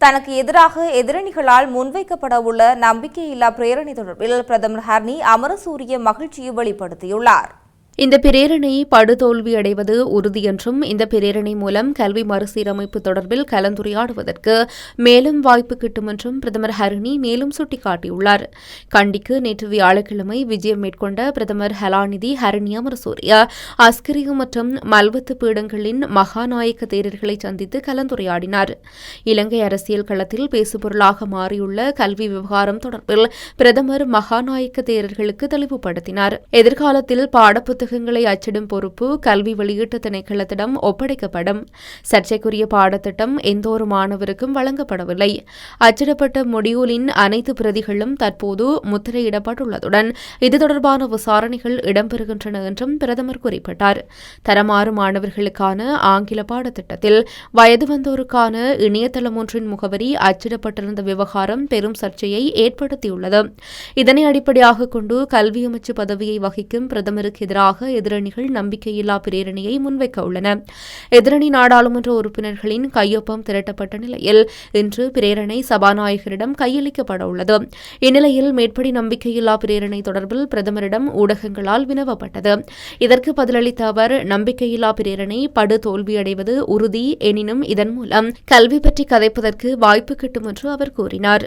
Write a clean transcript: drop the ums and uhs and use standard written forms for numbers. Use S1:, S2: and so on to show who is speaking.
S1: தனக்கு எதிராக எதிரணிகளால் முன்வைக்கப்படவுள்ள நம்பிக்கையில்லா பிரேரணை தொடர்பில் பிரதமர் ஹர்னி அமரசூரிய மகிழ்ச்சியை வெளிப்படுத்தியுள்ளார்.
S2: இந்த பிரேரணை படுதோல்வியடைவது உறுதி என்றும் இந்த பிரேரணை மூலம் கல்வி மறுசீரமைப்பு தொடர்பில் கலந்துரையாடுவதற்கு மேலும் வாய்ப்பு கிட்டும் என்றும் பிரதமர் ஹரிணி மேலும் சுட்டிக்காட்டியுள்ளார். கண்டிக்கு நேற்று வியாழக்கிழமை விஜயம் மேற்கொண்ட பிரதமர் ஹலாநிதி ஹரிணி அமரசூரிய அஸ்கிரியம் மற்றும் மல்வத்து பீடங்களின் மகாநாயக்க தேரர்களை சந்தித்து கலந்துரையாடினார். இலங்கை அரசியல் களத்தில் பேசுபொருளாக மாறியுள்ள கல்வி விவகாரம் தொடர்பில் பிரதமர் மகாநாயக்க தேரர்களுக்கு தெளிவுபடுத்தினார். எதிர்காலத்தில் பாடப்புத்தகங்களை அச்சிடும் பொறுப்பு கல்வி வெளியீட்டு திணைக்களத்திடம் ஒப்படைக்கப்படும். சர்ச்சைக்குரிய பாடத்திட்டம் எந்தொரு மாணவருக்கும் வழங்கப்படவில்லை. அச்சிடப்பட்ட மொடியூலின் அனைத்து பிரதிகளும் தற்போது முத்திரையிடப்பட்டுள்ளதுடன் இது தொடர்பான விசாரணைகள் இடம்பெறுகின்றன என்றும் பிரதமர் குறிப்பிட்டார். தரமாறு மாணவர்களுக்கான ஆங்கில பாடத்திட்டத்தில் வயது வந்தோருக்கான இணையதளம் ஒன்றின் முகவரி அச்சிடப்பட்டிருந்த விவகாரம் பெரும் சர்ச்சையை ஏற்படுத்தியுள்ளது. இதனை அடிப்படையாக கொண்டு கல்வி அமைச்சு பதவியை வகிக்கும் பிரதமருக்கு எதிராக எதிரணிகள் நம்பிக்கையில்லா பிரேரணையை முன்வைக்க உள்ளன. எதிரணி நாடாளுமன்ற உறுப்பினர்களின் கையொப்பம் திரட்டப்பட்ட நிலையில் இன்று பிரேரணை சபாநாயகரிடம் கையளிக்கப்பட உள்ளது. இந்நிலையில் மேற்படி நம்பிக்கையில்லா பிரேரணை தொடர்பில் பிரதமரிடம் ஊடகங்களால் வினவப்பட்டது. இதற்கு பதிலளித்த அவர் நம்பிக்கையில்லா பிரேரணை படு தோல்வியடைவது உறுதி, எனினும் இதன் மூலம் கல்வி பற்றி கதைப்பதற்கு வாய்ப்பு கிட்டும் என்று அவர் கூறினார்.